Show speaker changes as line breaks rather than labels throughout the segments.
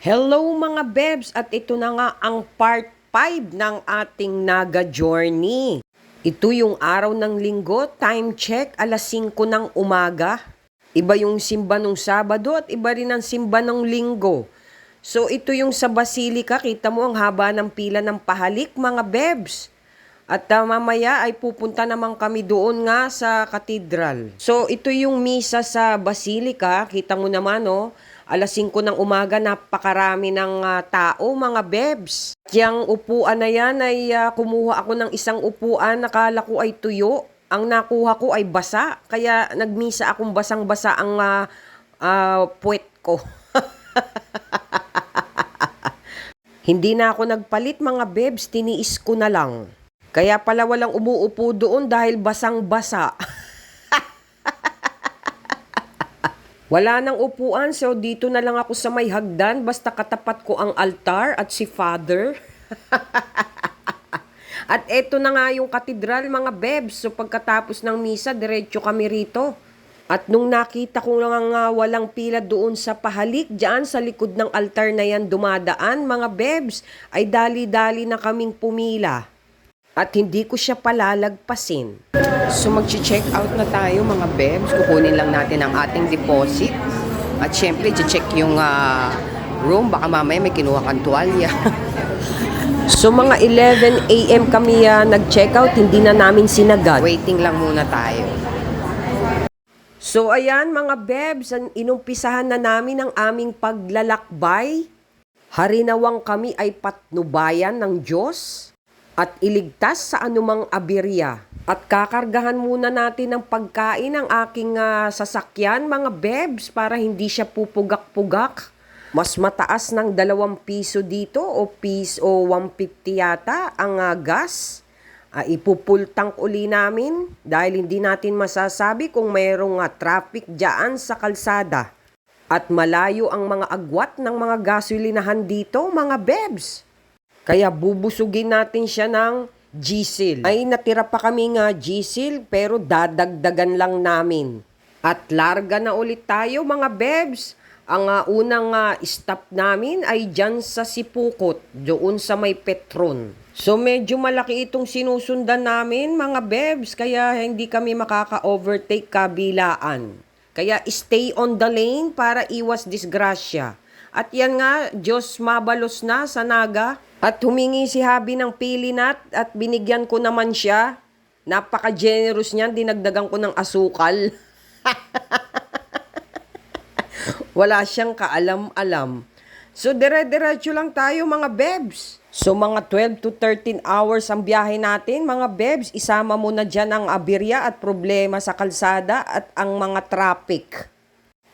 Hello mga bebs at ito na nga ang part 5 ng ating Naga Journey. Ito yung araw ng linggo, time check, alas 5 ng umaga. Iba yung simba ng Sabado at iba rin ang simba ng linggo. So ito yung sa Basilica, kita mo ang haba ng pila ng pahalik mga bebs. At mamaya ay pupunta naman kami doon nga sa katedral. So ito yung misa sa Basilica, kita mo naman alas 5 ng umaga, napakarami ng tao, mga bebs. Yang upuan na yan ay kumuha ako ng isang upuan, nakala ko ay tuyo. Ang nakuha ko ay basa, kaya nagmisa akong basang-basa ang puwet ko. Hindi na ako nagpalit mga bebs, tiniis ko na lang. Kaya pala walang umuupo doon dahil basang-basa. Wala nang upuan, so dito na lang ako sa may hagdan, basta katapat ko ang altar at si Father. At eto na nga yung katedral mga bebs, so pagkatapos ng misa, diretso kami rito. At nung nakita ko lang walang pila doon sa pahalik, dyan sa likod ng altar na yan dumadaan, mga bebs, ay dali-dali na kaming pumila. At hindi ko siya palalagpasin. So mag-check out na tayo mga bebs. Kukunin lang natin ang ating deposit. At syempre, check yung room. Baka mamaya may kinuha kang tuwalya. So mga 11 AM kami nag-check out. Hindi na namin sinagad. Waiting lang muna tayo. So ayan mga bebs, inumpisahan na namin ang aming paglalakbay. Harinawang kami ay patnubayan ng Diyos at iligtas sa anumang aberya. At kakargahan muna natin ng pagkain ng aking sasakyan, mga bebs, para hindi siya pupugak-pugak. Mas mataas ng 2 piso dito o 150 yata ang gas. Ipupul tank uli namin dahil hindi natin masasabi kung mayroong traffic dyan sa kalsada. At malayo ang mga agwat ng mga gasolinahan dito, mga bebs. Kaya bubusugin natin siya ng diesel. Ay natira pa kami diesel pero dadagdagan lang namin. At larga na ulit tayo mga bebs. Ang unang stop namin ay dyan sa Sipukot, doon sa may Petron. So medyo malaki itong sinusundan namin mga bebs, kaya hindi kami makaka-overtake kabilaan. Kaya stay on the lane para iwas disgrasya. At yan nga, Diyos mabalos na sa Naga. At humingi si Habi ng pilinat at binigyan ko naman siya. Napaka-generous niyan, dinagdagan ko ng asukal. Wala siyang kaalam-alam. So dire-diretso lang tayo mga bebs. So mga 12 to 13 hours ang biyahe natin mga bebs. Isama mo na dyan ang aberya at problema sa kalsada at ang mga traffic.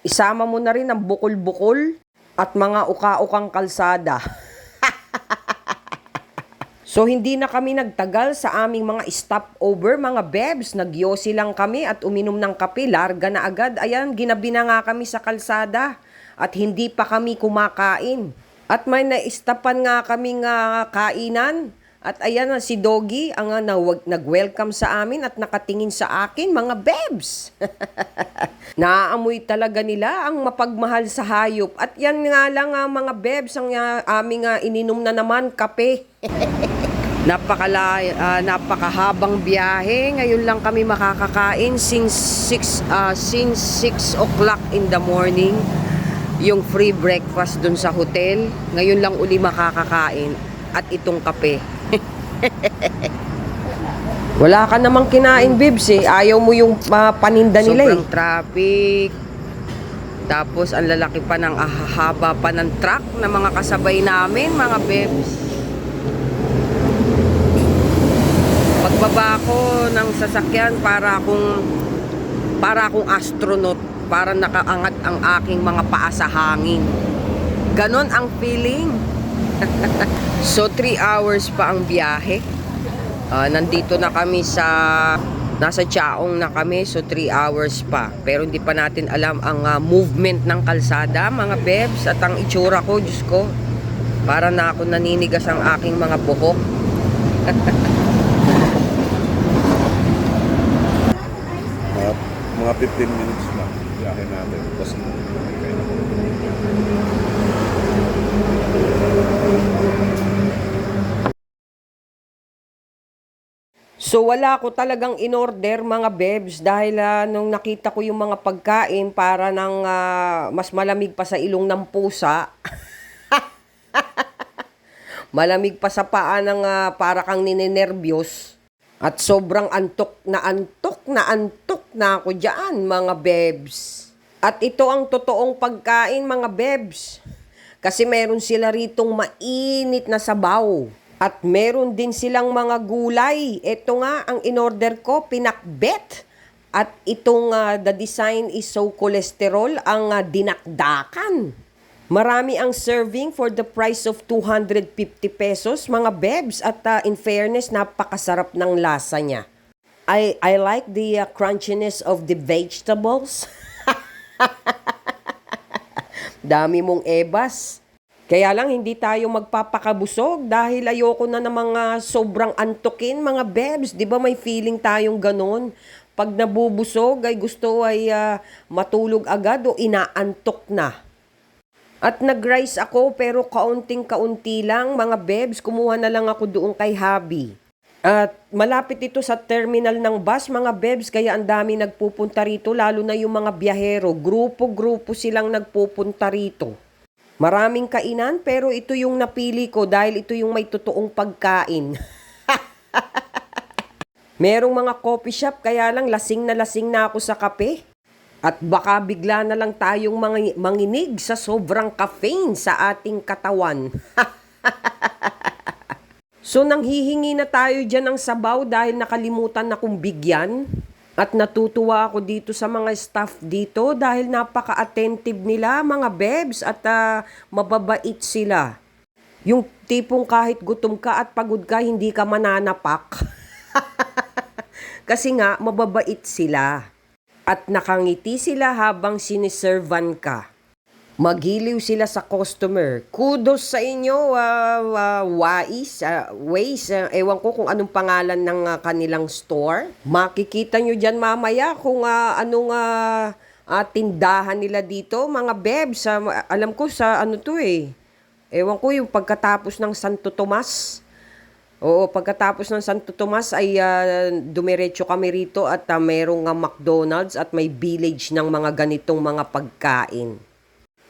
Isama mo na rin ang bukol-bukol at mga uka-ukang kalsada. So hindi na kami nagtagal sa aming mga stopover mga bebs. Nagyosi lang kami at uminom ng kape. Larga na agad. Ayan, ginabi na nga kami sa kalsada. At hindi pa kami kumakain. At may naistapan nga kaming kainan. At ayan si Doggy ang nag-welcome sa amin at nakatingin sa akin mga bebs. Naaamoy talaga nila ang mapagmahal sa hayop. At yan nga lang mga bebs ang aming ininom na naman kape. Napakahabang biyahe. Ngayon lang kami makakakain since 6 o'clock in the morning. Yung free breakfast dun sa hotel. Ngayon lang uli makakakain. At itong kape. Wala ka namang kinain, bibs Ayaw mo yung paninda nila
Sobrang traffic. Tapos ang lalaki pa ng haba pa ng truck na mga kasabay namin, mga bebs. Pagbaba ko ng sasakyan para akong astronaut, para nakaangat ang aking mga paa sa hangin. Ganon ang feeling. So 3 hours pa ang biyahe. Nandito na kami nasa Chaong na kami, so 3 hours pa. Pero hindi pa natin alam ang movement ng kalsada, mga bebs. At ang itsura ko, Diyos ko, para na ako naninigas ang aking mga buhok.
Mga 15 minutes lang biyahe natin. Tapos
So wala ko talagang in-order mga bebs dahil nung nakita ko yung mga pagkain para ng mas malamig pa sa ilong ng pusa. Malamig pa sa paa ng para kang ninenervyos. At sobrang antok na ako dyan mga bebs. At ito ang totoong pagkain mga bebs. Kasi meron sila ritong mainit na sabaw. At meron din silang mga gulay. Ito nga ang in-order ko, pinakbet. At itong the design is so cholesterol, ang dinakdakan. Marami ang serving for the price of 250 pesos, mga bebs. At in fairness, napakasarap ng lasa niya. I like the crunchiness of the vegetables. Dami mong ebas. Kaya lang hindi tayo magpapakabusog dahil ayoko na ng mga sobrang antukin mga bebs. Di ba may feeling tayong ganun? Pag nabubusog ay gusto ay matulog agad o inaantok na. At nag-rice ako pero kaunting-kaunti lang mga bebs. Kumuha na lang ako doon kay Habi. At malapit ito sa terminal ng bus mga bebs kaya ang dami nagpupunta rito lalo na yung mga biyahero. Grupo-grupo silang nagpupunta rito. Maraming kainan pero ito yung napili ko dahil ito yung may totoong pagkain. Merong mga coffee shop kaya lang lasing na ako sa kape. At baka bigla na lang tayong manginig sa sobrang caffeine sa ating katawan. So nanghihingi na tayo dyan ng sabaw dahil nakalimutan na kong bigyan. At natutuwa ako dito sa mga staff dito dahil napaka-attentive nila mga bebs at mababait sila. Yung tipong kahit gutom ka at pagod ka, hindi ka mananapak. Kasi nga, mababait sila. At nakangiti sila habang siniservan ka. Maghiliw sila sa customer. Kudos sa inyo, Waze. Ewan ko kung anong pangalan ng kanilang store. Makikita nyo dyan mamaya kung anong tindahan nila dito. Mga bebs, alam ko sa ano to eh. Ewan ko yung pagkatapos ng Santo Tomas. Oo, pagkatapos ng Santo Tomas ay dumiretso kami rito at merong McDonald's at may village ng mga ganitong mga pagkain.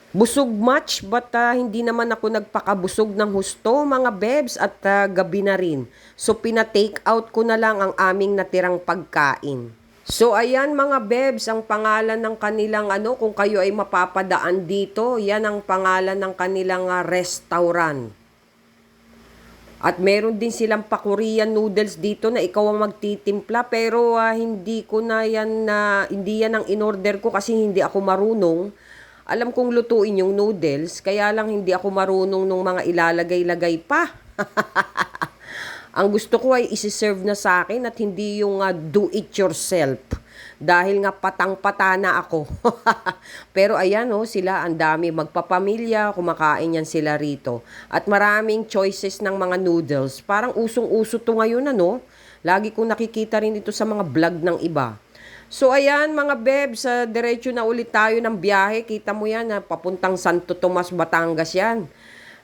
Busog much but hindi naman ako nagpakabusog ng husto mga bebs at gabi na rin. So pina-take out ko na lang ang aming natirang pagkain. So ayan mga bebs, ang pangalan ng kanilang kung kayo ay mapapadaan dito, yan ang pangalan ng kanilang restaurant. At meron din silang pa-Korean noodles dito na ikaw ang magtitimpla pero hindi yan ang in-order ko kasi hindi ako marunong. Alam kong lutuin yung noodles, kaya lang hindi ako marunong nung mga ilalagay-lagay pa. Ang gusto ko ay isi-serve na sa akin at hindi yung do-it-yourself. Dahil nga patang-pata na ako. Pero ayan sila, ang dami magpapamilya, kumakain yan sila rito. At maraming choices ng mga noodles. Parang usong-uso to ngayon Lagi kong nakikita rin ito sa mga vlog ng iba. So ayan mga bebs, diretso na ulit tayo ng biyahe. Kita mo yan, papuntang Santo Tomas, Batangas yan.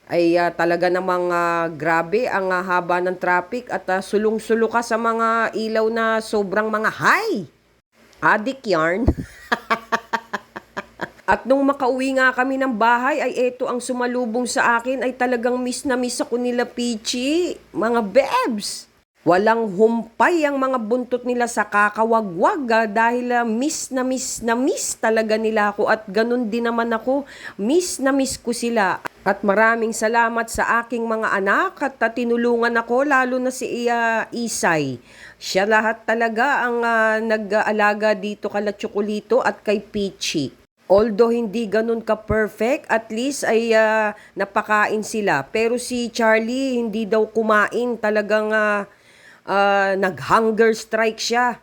Ay talaga namang grabe ang haba ng traffic at sulong-sulo ka sa mga ilaw na sobrang mga high. Adik yarn. At nung makauwi nga kami ng bahay, ay eto ang sumalubong sa akin ay talagang miss na miss ako nila Peachy. Mga bebs. Walang humpay ang mga buntot nila sa kakawagwag dahil miss talaga nila ako at ganun din naman ako, miss ko sila. At maraming salamat sa aking mga anak at tinulungan ako lalo na si Isay. Siya lahat talaga ang nag-aalaga dito kala Chocolito at kay Peachy. Although hindi ganun ka-perfect, at least ay napakain sila. Pero si Charlie hindi daw kumain, talagang nag-hunger strike siya.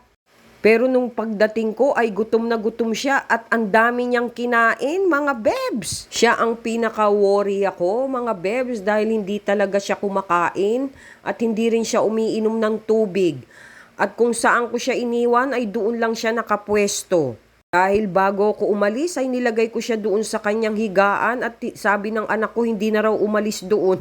Pero nung pagdating ko ay gutom na gutom siya at ang dami niyang kinain, mga bebs. Siya ang pinaka-worry ako, mga bebs, dahil hindi talaga siya kumakain at hindi rin siya umiinom ng tubig. At kung saan ko siya iniwan ay doon lang siya nakapwesto. Dahil bago ko umalis ay nilagay ko siya doon sa kanyang higaan at sabi ng anak ko hindi na raw umalis doon.